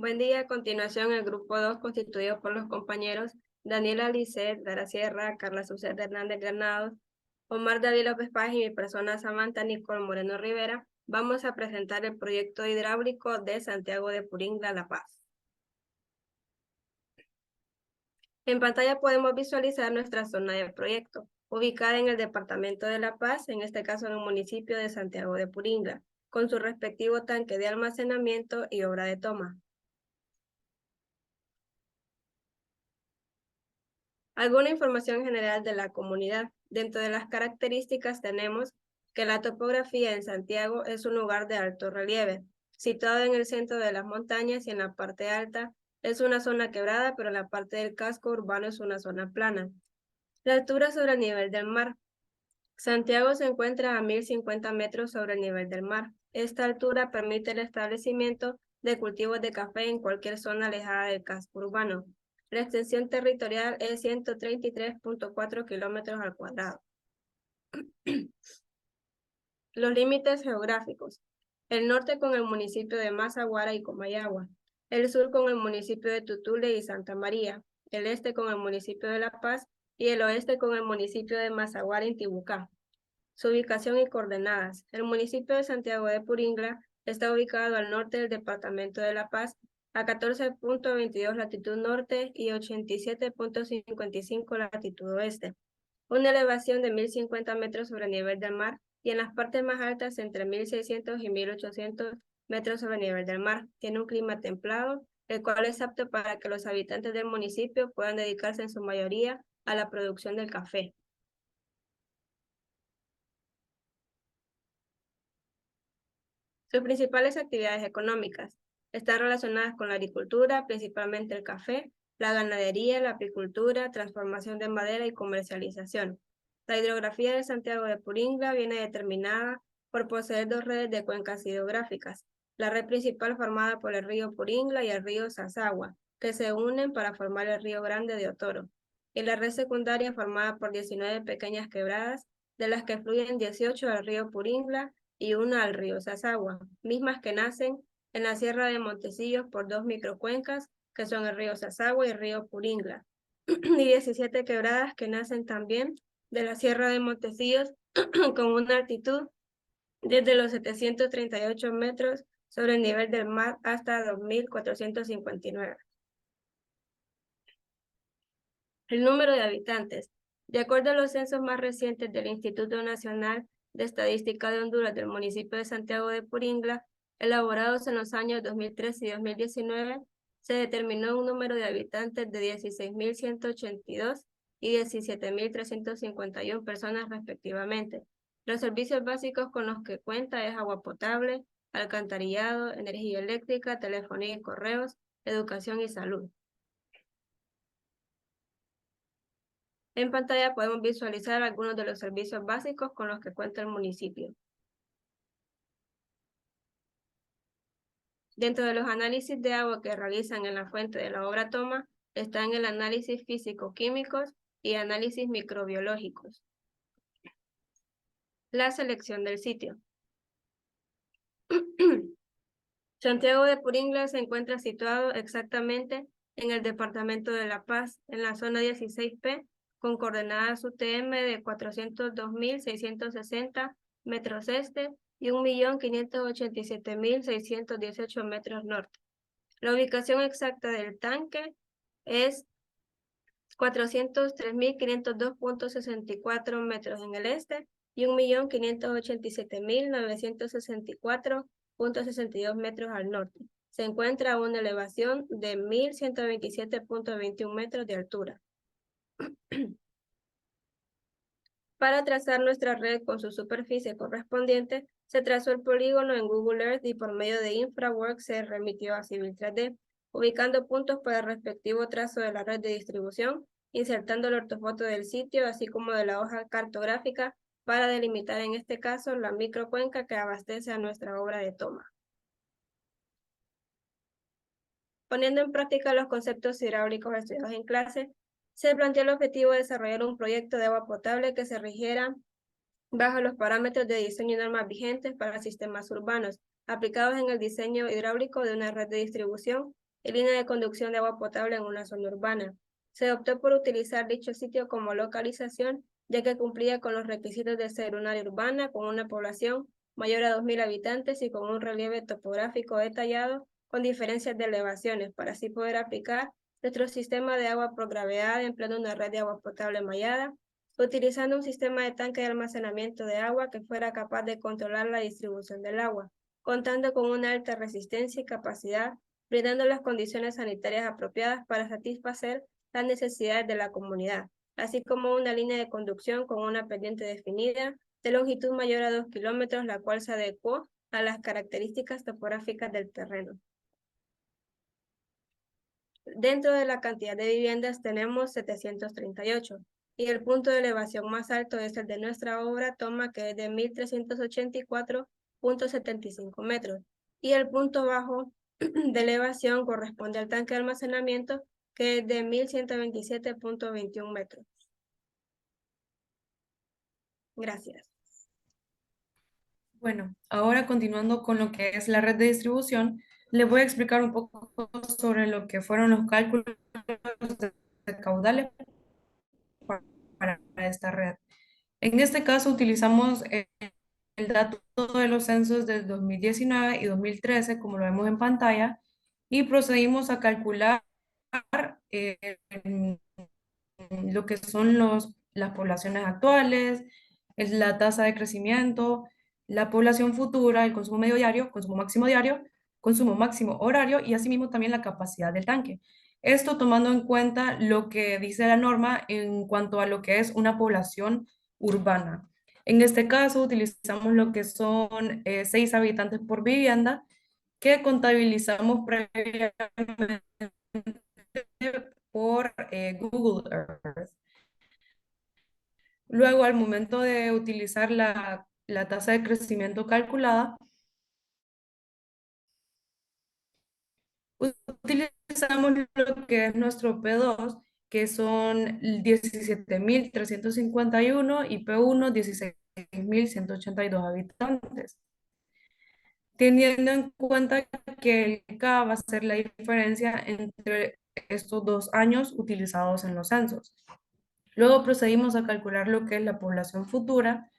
Buen día. A continuación, el grupo 2, constituido por los compañeros Daniela Lisset, Dara Sierra, Carla Sucet Hernández Granados, Omar David López Paz y mi persona Samantha Nicole Moreno Rivera, vamos a presentar el proyecto hidráulico de Santiago de Puringla, La Paz. En pantalla podemos visualizar nuestra zona de proyecto, ubicada en el departamento de La Paz, en este caso en el municipio de Santiago de Puringla, con su respectivo tanque de almacenamiento y obra de toma. Alguna información general de la comunidad. Dentro de las características tenemos que la topografía en Santiago es un lugar de alto relieve, situado en el centro de las montañas y en la parte alta es una zona quebrada, pero en la parte del casco urbano es una zona plana. La altura sobre el nivel del mar. Santiago se encuentra a 1050 metros sobre el nivel del mar. Esta altura permite el establecimiento de cultivos de café en cualquier zona alejada del casco urbano. La extensión territorial es 133.4 kilómetros al cuadrado. Los límites geográficos. El norte con el municipio de Mazaguara y Comayagua. El sur con el municipio de Tutule y Santa María. El este con el municipio de La Paz y el oeste con el municipio de Mazaguara y Tibucá. Su ubicación y coordenadas. El municipio de Santiago de Puringla está ubicado al norte del departamento de La Paz, a 14.22 latitud norte y 87.55 latitud oeste. Una elevación de 1050 metros sobre el nivel del mar y en las partes más altas entre 1600 y 1800 metros sobre el nivel del mar. Tiene un clima templado, el cual es apto para que los habitantes del municipio puedan dedicarse en su mayoría a la producción del café. Sus principales actividades económicas están relacionadas con la agricultura, principalmente el café, la ganadería, la apicultura, transformación de madera y comercialización. La hidrografía de Santiago de Puringla viene determinada por poseer dos redes de cuencas hidrográficas. La red principal formada por el río Puringla y el río Sazagua, que se unen para formar el río Grande de Otoro. Y la red secundaria formada por 19 pequeñas quebradas, de las que fluyen 18 al río Puringla y una al río Sazagua, mismas que nacen en la Sierra de Montecillos por dos microcuencas, que son el río Sazagua y el río Puringla, y 17 quebradas que nacen también de la Sierra de Montecillos con una altitud desde los 738 metros sobre el nivel del mar hasta 2459. El número de habitantes. De acuerdo a los censos más recientes del Instituto Nacional de Estadística de Honduras del municipio de Santiago de Puringla, elaborados en los años 2013 y 2019, se determinó un número de habitantes de 16.182 y 17.351 personas respectivamente. Los servicios básicos con los que cuenta es agua potable, alcantarillado, energía eléctrica, telefonía y correos, educación y salud. En pantalla podemos visualizar algunos de los servicios básicos con los que cuenta el municipio. Dentro de los análisis de agua que realizan en la fuente de la obra toma, están el análisis físico-químicos y análisis microbiológicos. La selección del sitio. Santiago de Puringla se encuentra situado exactamente en el departamento de La Paz, en la zona 16P, con coordenadas UTM de 402.660 metros este y 1.587.618 metros norte. La ubicación exacta del tanque es 403.502.64 metros en el este y 1.587.964.62 metros al norte. Se encuentra a una elevación de 1.127.21 metros de altura. Para trazar nuestra red con su superficie correspondiente, se trazó el polígono en Google Earth y por medio de InfraWorks se remitió a Civil 3D, ubicando puntos para el respectivo trazo de la red de distribución, insertando el ortofoto del sitio, así como de la hoja cartográfica, para delimitar en este caso la microcuenca que abastece a nuestra obra de toma. Poniendo en práctica los conceptos hidráulicos estudiados en clase, se planteó el objetivo de desarrollar un proyecto de agua potable que se rigiera bajo los parámetros de diseño y normas vigentes para sistemas urbanos, aplicados en el diseño hidráulico de una red de distribución y línea de conducción de agua potable en una zona urbana. Se optó por utilizar dicho sitio como localización, ya que cumplía con los requisitos de ser un área urbana con una población mayor a 2.000 habitantes y con un relieve topográfico detallado con diferencias de elevaciones, para así poder aplicar nuestro sistema de agua por gravedad empleando una red de agua potable mallada, utilizando un sistema de tanque de almacenamiento de agua que fuera capaz de controlar la distribución del agua, contando con una alta resistencia y capacidad, brindando las condiciones sanitarias apropiadas para satisfacer las necesidades de la comunidad, así como una línea de conducción con una pendiente definida de longitud mayor a 2 kilómetros, la cual se adecuó a las características topográficas del terreno. Dentro de la cantidad de viviendas tenemos 738 y el punto de elevación más alto es el de nuestra obra Toma, que es de 1.384.75 metros, y el punto bajo de elevación corresponde al tanque de almacenamiento, que es de 1.127.21 metros. Gracias. Bueno, ahora continuando con lo que es la red de distribución, les voy a explicar un poco sobre lo que fueron los cálculos de caudales para esta red. En este caso utilizamos el dato de los censos del 2019 y 2013, como lo vemos en pantalla, y procedimos a calcular eh, lo que son las poblaciones actuales, es la tasa de crecimiento, la población futura, el consumo medio diario, consumo máximo horario y asimismo también la capacidad del tanque. Esto tomando en cuenta lo que dice la norma en cuanto a lo que es una población urbana. En este caso utilizamos lo que son 6 habitantes por vivienda que contabilizamos previamente por Google Earth. Luego, al momento de utilizar la tasa de crecimiento calculada, utilizamos lo que es nuestro P2, que son 17.351 y P1, 16.182 habitantes, teniendo en cuenta que el K va a ser la diferencia entre estos 2 años utilizados en los censos. Luego procedimos a calcular lo que es la población futura,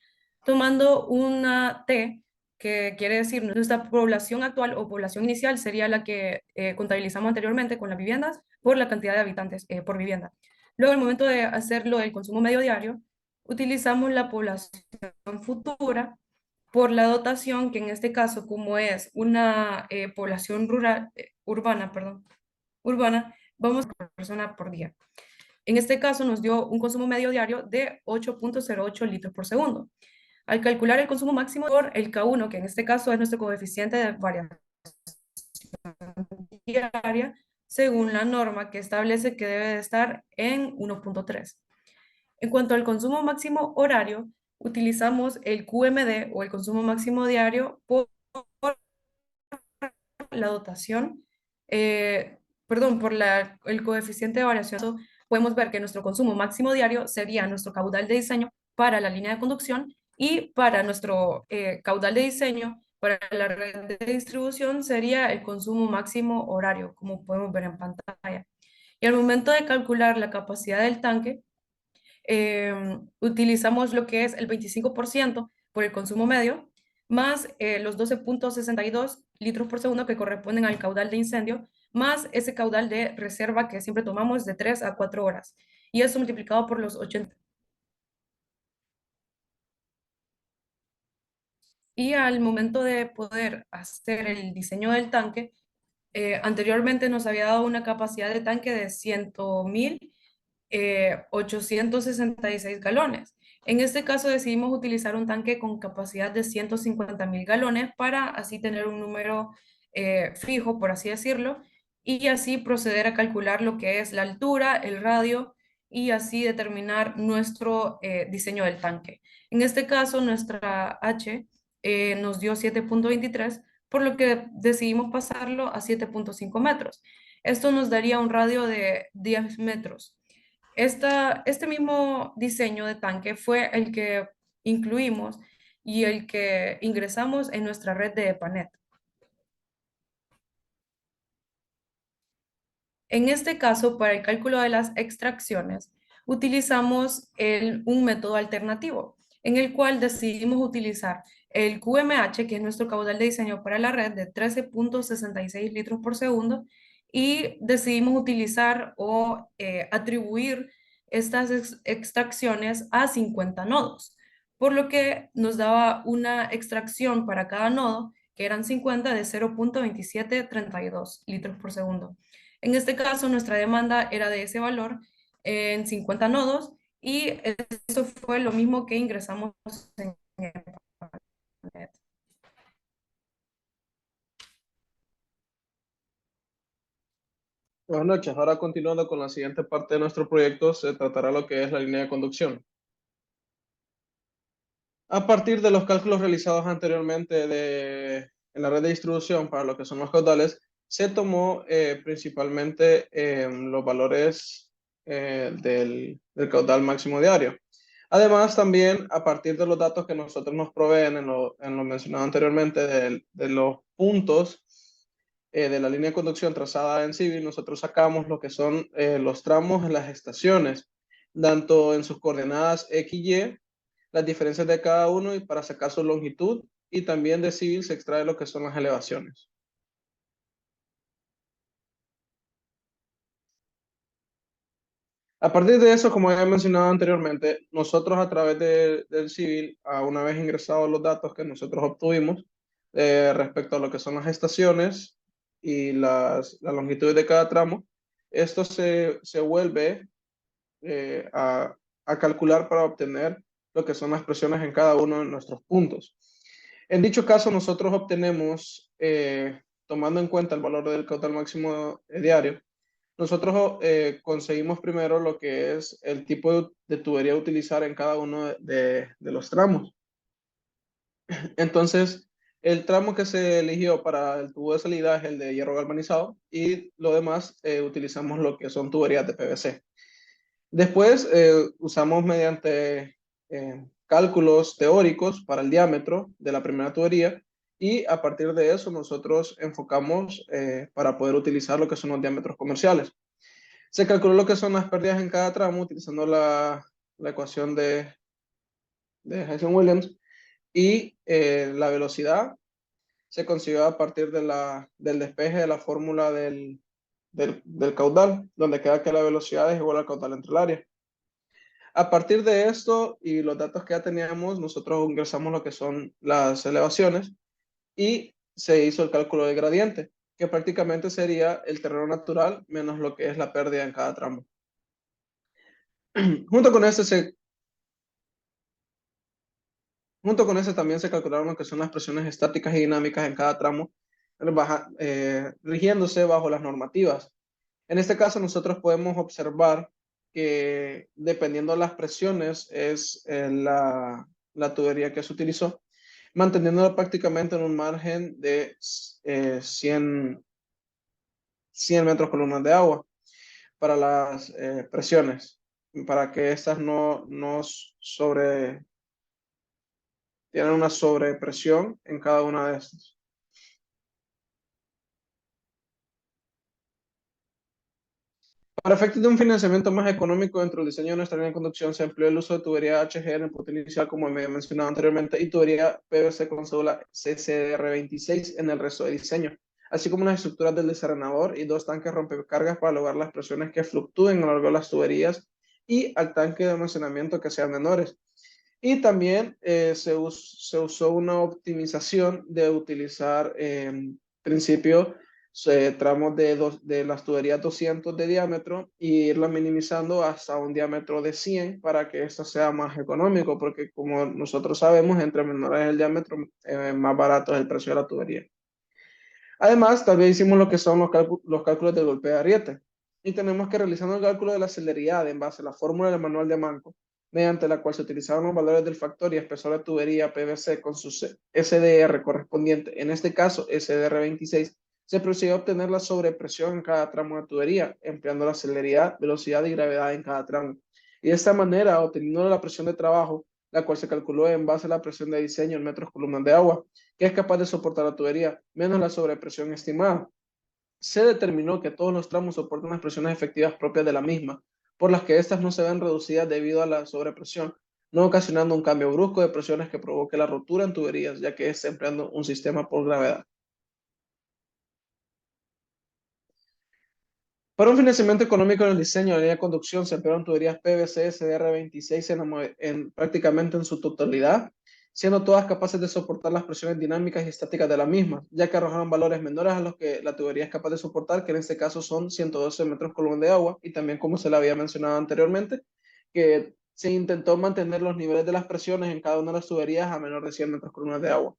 tomando una T, que quiere decir nuestra población actual o población inicial sería la que contabilizamos anteriormente con las viviendas por la cantidad de habitantes por vivienda. Luego, al momento de hacerlo del consumo medio diario, utilizamos la población futura por la dotación, que en este caso, como es una población urbana, vamos por persona por día. En este caso nos dio un consumo medio diario de 8.08 litros por segundo. Al calcular el consumo máximo por el K1, que en este caso es nuestro coeficiente de variación diaria, según la norma que establece que debe de estar en 1.3. En cuanto al consumo máximo horario, utilizamos el QMD o el consumo máximo diario por la dotación, perdón, por el coeficiente de variación. Podemos ver que nuestro consumo máximo diario sería nuestro caudal de diseño para la línea de conducción y para nuestro caudal de diseño para la red de distribución sería el consumo máximo horario, como podemos ver en pantalla. Y al momento de calcular la capacidad del tanque, utilizamos lo que es el 25% por el consumo medio, más los 12.62 litros por segundo que corresponden al caudal de incendio, más ese caudal de reserva que siempre tomamos de 3 a 4 horas. Y eso multiplicado por los 80. Y al momento de poder hacer el diseño del tanque, anteriormente nos había dado una capacidad de tanque de 100.866 galones. En este caso decidimos utilizar un tanque con capacidad de 150.000 galones para así tener un número fijo, por así decirlo, y así proceder a calcular lo que es la altura, el radio y así determinar nuestro diseño del tanque. En este caso, nuestra H nos dio 7.23, por lo que decidimos pasarlo a 7.5 metros. Esto nos daría un radio de 10 metros. Este mismo diseño de tanque fue el que incluimos y el que ingresamos en nuestra red de EPANET. En este caso, para el cálculo de las extracciones, utilizamos un método alternativo, en el cual decidimos utilizar el QMH, que es nuestro caudal de diseño para la red, de 13,66 litros por segundo, y decidimos utilizar o atribuir estas extracciones a 50 nodos, por lo que nos daba una extracción para cada nodo, que eran 50, de 0,2732 litros por segundo. En este caso, nuestra demanda era de ese valor en 50 nodos y eso fue lo mismo que ingresamos en el. Buenas noches. Ahora continuando con la siguiente parte de nuestro proyecto, se tratará lo que es la línea de conducción. A partir de los cálculos realizados anteriormente en la red de distribución para lo que son los caudales, se tomó principalmente los valores del caudal máximo diario. Además, también a partir de los datos que nosotros nos proveen en lo mencionado anteriormente de los puntos de la línea de conducción trazada en Civil, nosotros sacamos lo que son los tramos en las estaciones, tanto en sus coordenadas X y Y, las diferencias de cada uno y para sacar su longitud, y también de Civil se extrae lo que son las elevaciones. A partir de eso, como ya he mencionado anteriormente, nosotros a través del Civil, una vez ingresados los datos que nosotros obtuvimos respecto a lo que son las estaciones y la longitud de cada tramo, esto se vuelve a calcular para obtener lo que son las presiones en cada uno de nuestros puntos. En dicho caso, nosotros obtenemos, tomando en cuenta el valor del caudal máximo diario, nosotros conseguimos primero lo que es el tipo de tubería a utilizar en cada uno de los tramos. Entonces, el tramo que se eligió para el tubo de salida es el de hierro galvanizado y lo demás utilizamos lo que son tuberías de PVC. Después usamos mediante cálculos teóricos para el diámetro de la primera tubería y a partir de eso nosotros enfocamos para poder utilizar lo que son los diámetros comerciales. Se calculó lo que son las pérdidas en cada tramo utilizando la ecuación de Hessian-Williams y la velocidad se consiguió a partir del despeje de la fórmula del caudal, donde queda que la velocidad es igual al caudal entre el área. A partir de esto y los datos que ya teníamos, nosotros ingresamos lo que son las elevaciones y se hizo el cálculo del gradiente, que prácticamente sería el terreno natural menos lo que es la pérdida en cada tramo. Junto con junto con ese también se calcularon lo que son las presiones estáticas y dinámicas en cada tramo, rigiéndose bajo las normativas. En este caso, nosotros podemos observar que dependiendo de las presiones es la tubería que se utilizó, manteniéndola prácticamente en un margen de 100 metros columnas de agua para las presiones, para que estas no tienen una sobrepresión en cada una de estas. Para efectos de un financiamiento más económico dentro del diseño de nuestra línea de conducción, se empleó el uso de tubería HG en el punto inicial, como me he mencionado anteriormente, y tubería PVC con cédula CCR26 en el resto de diseño, así como las estructuras del desarenador y dos tanques rompecargas para lograr las presiones que fluctúen a lo largo de las tuberías y al tanque de almacenamiento que sean menores. Y también se usó una optimización de utilizar en principio tramos de las tuberías 200 de diámetro y irla minimizando hasta un diámetro de 100 para que esto sea más económico, porque como nosotros sabemos, entre menores el diámetro, más barato es el precio de la tubería. Además, también hicimos lo que son los cálculos del golpe de ariete y tenemos que realizar el cálculo de la celeridad en base a la fórmula del manual de Manco, mediante la cual se utilizaban los valores del factor y espesor de tubería PVC con su SDR correspondiente, en este caso SDR26, se procedió a obtener la sobrepresión en cada tramo de tubería, empleando la celeridad, velocidad y gravedad en cada tramo. Y de esta manera, obteniendo la presión de trabajo, la cual se calculó en base a la presión de diseño en metros columnas de agua, que es capaz de soportar la tubería, menos la sobrepresión estimada. se determinó que todos los tramos soportan las presiones efectivas propias de la misma, por las que éstas no se ven reducidas debido a la sobrepresión, no ocasionando un cambio brusco de presiones que provoque la rotura en tuberías, ya que es empleando un sistema por gravedad. Para un financiamiento económico en el diseño de la línea de conducción se emplearon tuberías PVC SDR26 prácticamente en su totalidad, siendo todas capaces de soportar las presiones dinámicas y estáticas de la misma, ya que arrojaron valores menores a los que la tubería es capaz de soportar, que en este caso son 112 metros column de agua, y también, como se le había mencionado anteriormente, que se intentó mantener los niveles de las presiones en cada una de las tuberías a menor de 100 metros column de agua.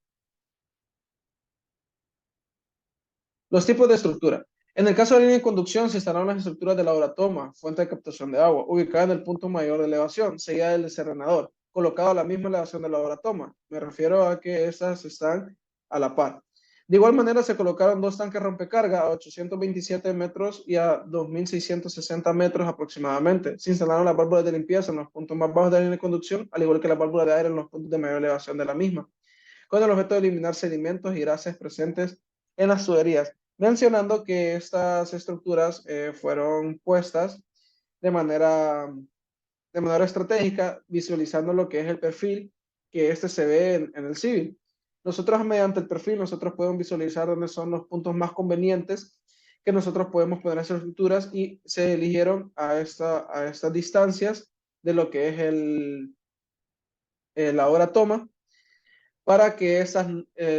Los tipos de estructura. En el caso de la línea de conducción, se instalaron las estructuras de la obratoma, fuente de captación de agua, ubicada en el punto mayor de elevación, seguida del desenrenador, colocado a la misma elevación de la obratoma. Me refiero a que estas están a la par. De igual manera, se colocaron dos tanques rompecarga a 827 metros y a 2.660 metros aproximadamente. Se instalaron las válvulas de limpieza en los puntos más bajos de la línea de conducción, al igual que las válvulas de aire en los puntos de mayor elevación de la misma, con el objeto de eliminar sedimentos y gases presentes en las tuberías, mencionando que estas estructuras fueron puestas de manera, de manera estratégica, visualizando lo que es el perfil que este se ve en el civil. Nosotros, mediante el perfil, nosotros podemos visualizar dónde son los puntos más convenientes que nosotros podemos poner esas estructuras, y se eligieron a estas distancias de lo que es la hora toma, para que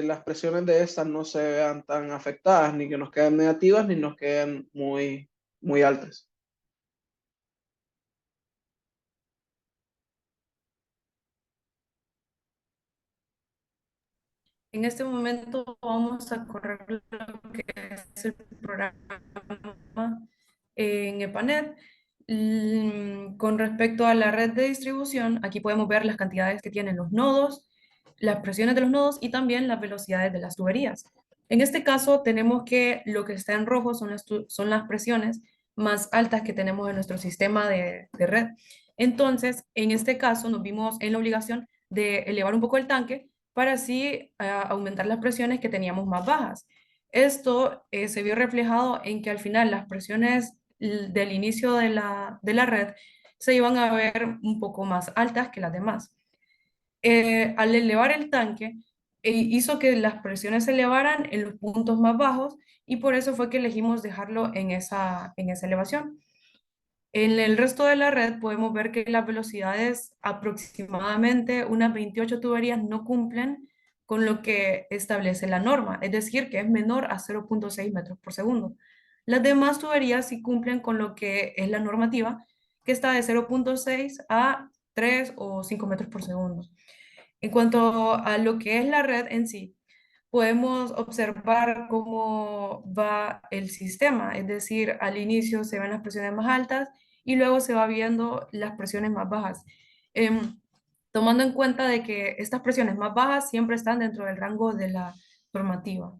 las presiones de estas no se vean tan afectadas, ni que nos queden negativas, ni nos queden muy, muy altas. En este momento vamos a correr lo que es el programa en EPANET. Con respecto a la red de distribución, aquí podemos ver las cantidades que tienen los nodos, las presiones de los nodos y también las velocidades de las tuberías. En este caso tenemos que lo que está en rojo son las presiones más altas que tenemos en nuestro sistema de red. Entonces, en este caso nos vimos en la obligación de elevar un poco el tanque para así aumentar las presiones que teníamos más bajas. Esto se vio reflejado en que al final las presiones del inicio de la red se iban a ver un poco más altas que las demás. Al elevar el tanque, hizo que las presiones se elevaran en los puntos más bajos y por eso fue que elegimos dejarlo en esa elevación. En el resto de la red podemos ver que las velocidades, aproximadamente unas 28 tuberías, no cumplen con lo que establece la norma, es decir, que es menor a 0.6 metros por segundo. Las demás tuberías sí cumplen con lo que es la normativa, que está de 0.6 a 3 o 5 metros por segundo. En cuanto a lo que es la red en sí, podemos observar cómo va el sistema, es decir, al inicio se ven las presiones más altas y luego se va viendo las presiones más bajas. Tomando en cuenta de que estas presiones más bajas siempre están dentro del rango de la normativa.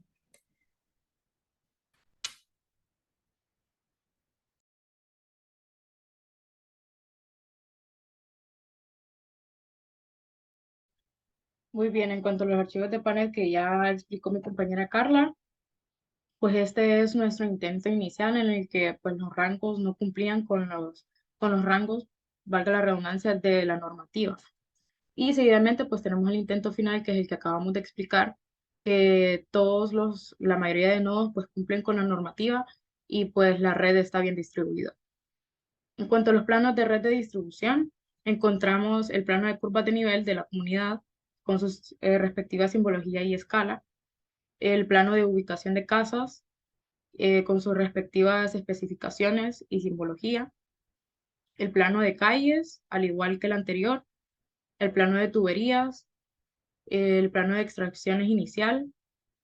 Muy bien, en cuanto a los archivos de panel que ya explicó mi compañera Carla, pues este es nuestro intento inicial en el que pues los rangos no cumplían con los rangos, valga la redundancia, de la normativa. Y seguidamente pues tenemos el intento final, que es el que acabamos de explicar, que la mayoría de nodos pues cumplen con la normativa y pues la red está bien distribuida. En cuanto a los planos de red de distribución, encontramos el plano de curvas de nivel de la comunidad con sus respectivas simbología y escala, el plano de ubicación de casas con sus respectivas especificaciones y simbología, el plano de calles, al igual que el anterior, el plano de tuberías, el plano de extracciones inicial,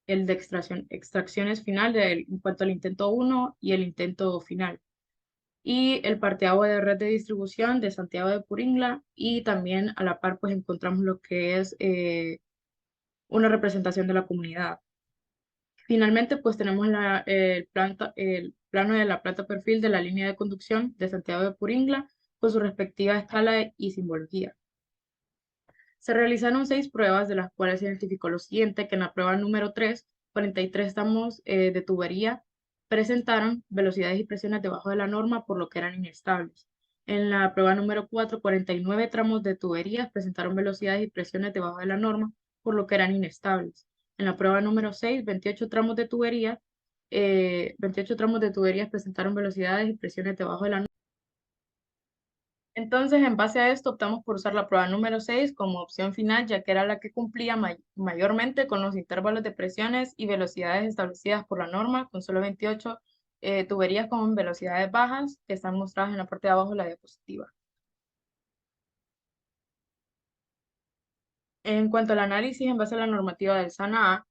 el de extracciones final en cuanto al intento 1 y el intento final, y el parteagua de red de distribución de Santiago de Puringla, y también a la par pues encontramos lo que es una representación de la comunidad. Finalmente pues tenemos el plano de la planta perfil de la línea de conducción de Santiago de Puringla con su respectiva escala y simbología. Se realizaron 6 pruebas, de las cuales se identificó lo siguiente: que en la prueba número 3, 43 tramos de tubería presentaron velocidades y presiones debajo de la norma, por lo que eran inestables. En la prueba número 4, 49 tramos de tuberías presentaron velocidades y presiones debajo de la norma, por lo que eran inestables. En la prueba número 6, 28 tramos de tuberías presentaron velocidades y presiones debajo de la norma. Entonces, en base a esto, optamos por usar la prueba número 6 como opción final, ya que era la que cumplía mayormente con los intervalos de presiones y velocidades establecidas por la norma, con solo 28 tuberías con velocidades bajas, que están mostradas en la parte de abajo de la diapositiva. En cuanto al análisis en base a la normativa del SANA,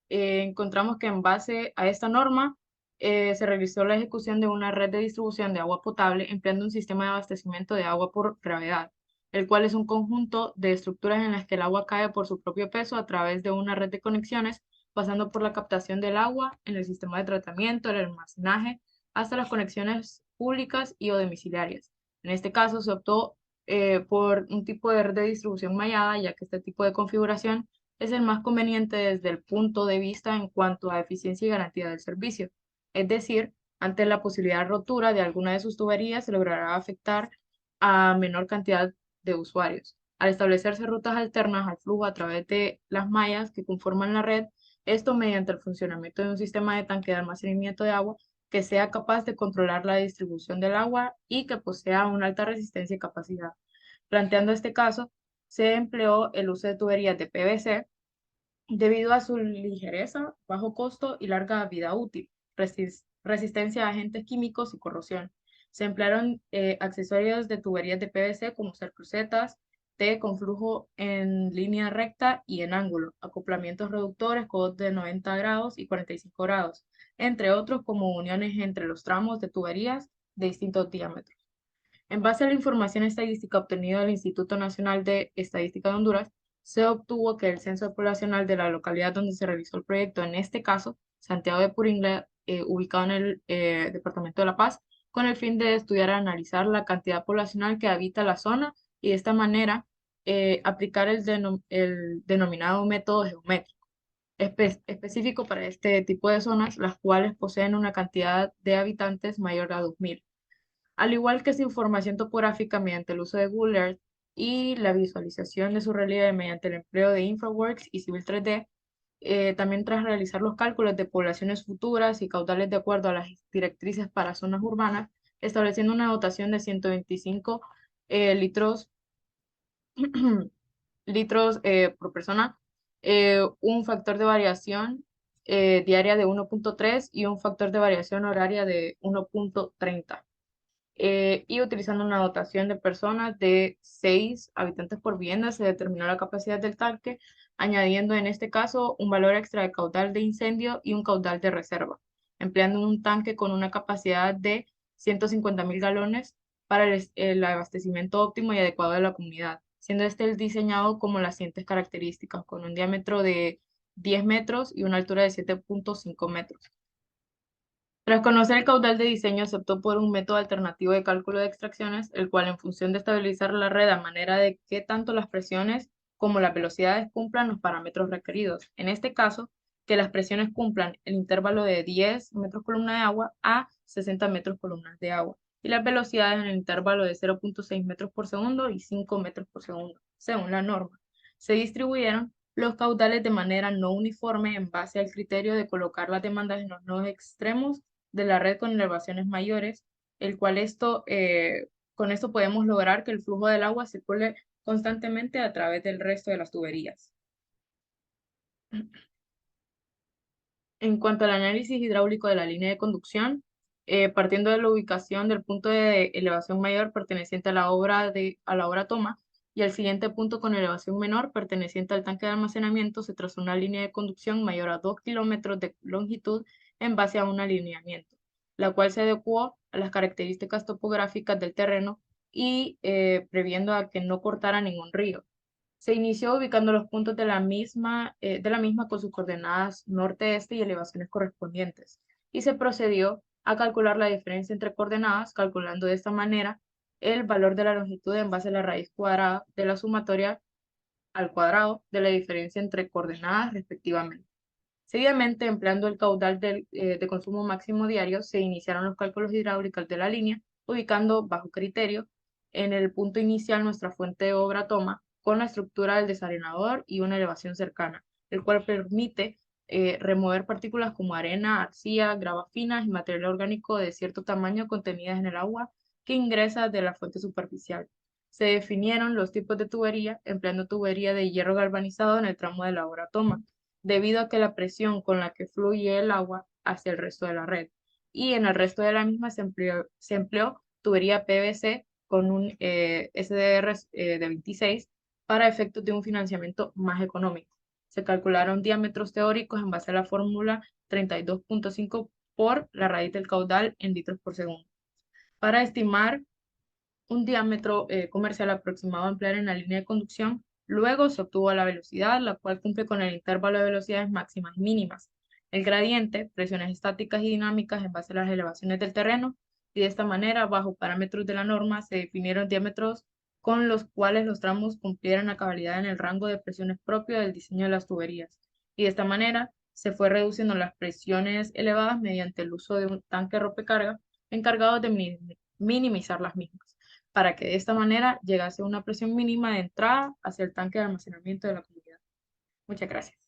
encontramos que en base a esta norma se realizó la ejecución de una red de distribución de agua potable empleando un sistema de abastecimiento de agua por gravedad, el cual es un conjunto de estructuras en las que el agua cae por su propio peso a través de una red de conexiones, pasando por la captación del agua en el sistema de tratamiento, el almacenaje, hasta las conexiones públicas y o domiciliarias. En este caso se optó por un tipo de red de distribución mallada, ya que este tipo de configuración es el más conveniente desde el punto de vista en cuanto a eficiencia y garantía del servicio. Es decir, ante la posibilidad de rotura de alguna de sus tuberías, se logrará afectar a menor cantidad de usuarios. Al establecerse rutas alternas al flujo a través de las mallas que conforman la red, esto mediante el funcionamiento de un sistema de tanque de almacenamiento de agua que sea capaz de controlar la distribución del agua y que posea una alta resistencia y capacidad. Planteando este caso, se empleó el uso de tuberías de PVC debido a su ligereza, bajo costo y larga vida útil, resistencia a agentes químicos y corrosión. Se emplearon accesorios de tuberías de PVC como ser crucetas, T con flujo en línea recta y en ángulo, acoplamientos reductores, codos de 90 grados y 45 grados, entre otros como uniones entre los tramos de tuberías de distintos diámetros. En base a la información estadística obtenida del Instituto Nacional de Estadística de Honduras, se obtuvo que el censo poblacional de la localidad donde se realizó el proyecto, en este caso, Santiago de Puringla, ubicado en el departamento de La Paz, con el fin de estudiar y analizar la cantidad poblacional que habita la zona y de esta manera aplicar el denominado método geométrico específico para este tipo de zonas, las cuales poseen una cantidad de habitantes mayor a 2.000. Al igual que su información topográfica mediante el uso de Google Earth y la visualización de su relieve mediante el empleo de InfraWorks y Civil 3D, también tras realizar los cálculos de poblaciones futuras y caudales de acuerdo a las directrices para zonas urbanas, estableciendo una dotación de 125 litros, por persona, un factor de variación diaria de 1.3 y un factor de variación horaria de 1.30. Y utilizando una dotación de personas de 6 habitantes por vivienda, se determinó la capacidad del tanque, añadiendo en este caso un valor extra de caudal de incendio y un caudal de reserva, empleando un tanque con una capacidad de 150.000 galones para el abastecimiento óptimo y adecuado de la comunidad, siendo este el diseñado como las siguientes características, con un diámetro de 10 metros y una altura de 7.5 metros. Tras conocer el caudal de diseño, se optó por un método alternativo de cálculo de extracciones, el cual en función de estabilizar la red a manera de que tanto las presiones como las velocidades cumplan los parámetros requeridos. En este caso, que las presiones cumplan el intervalo de 10 metros columna de agua a 60 metros columnas de agua, y las velocidades en el intervalo de 0.6 metros por segundo y 5 metros por segundo, según la norma. Se distribuyeron los caudales de manera no uniforme en base al criterio de colocar las demandas en los nodos extremos de la red con elevaciones mayores, el cual con esto podemos lograr que el flujo del agua circule constantemente a través del resto de las tuberías. En cuanto al análisis hidráulico de la línea de conducción, partiendo de la ubicación del punto de elevación mayor perteneciente a la obra toma y al siguiente punto con elevación menor perteneciente al tanque de almacenamiento, se trazó una línea de conducción mayor a 2 kilómetros de longitud en base a un alineamiento, la cual se adecuó a las características topográficas del terreno y previendo a que no cortara ningún río. Se inició ubicando los puntos de la misma con sus coordenadas norte-este y elevaciones correspondientes, y se procedió a calcular la diferencia entre coordenadas, calculando de esta manera el valor de la longitud en base a la raíz cuadrada de la sumatoria al cuadrado de la diferencia entre coordenadas respectivamente. Seguidamente, empleando el caudal de consumo máximo diario, se iniciaron los cálculos hidráulicos de la línea, ubicando bajo criterio en el punto inicial nuestra fuente de obra toma, con la estructura del desarenador y una elevación cercana, el cual permite remover partículas como arena, arcilla, grava finas y material orgánico de cierto tamaño contenidas en el agua que ingresa de la fuente superficial. Se definieron los tipos de tubería, empleando tubería de hierro galvanizado en el tramo de la obra toma, debido a que la presión con la que fluye el agua hacia el resto de la red. Y en el resto de la misma se empleó tubería PVC con un SDR de 26 para efectos de un financiamiento más económico. Se calcularon diámetros teóricos en base a la fórmula 32.5 por la raíz del caudal en litros por segundo. Para estimar un diámetro comercial aproximado a emplear en la línea de conducción, luego se obtuvo la velocidad, la cual cumple con el intervalo de velocidades máximas y mínimas, el gradiente, presiones estáticas y dinámicas en base a las elevaciones del terreno, y de esta manera, bajo parámetros de la norma, se definieron diámetros con los cuales los tramos cumplieran a cabalidad en el rango de presiones propio del diseño de las tuberías. Y de esta manera se fue reduciendo las presiones elevadas mediante el uso de un tanque rompecarga encargado de minimizar las mismas, para que de esta manera llegase a una presión mínima de entrada hacia el tanque de almacenamiento de la comunidad. Muchas gracias.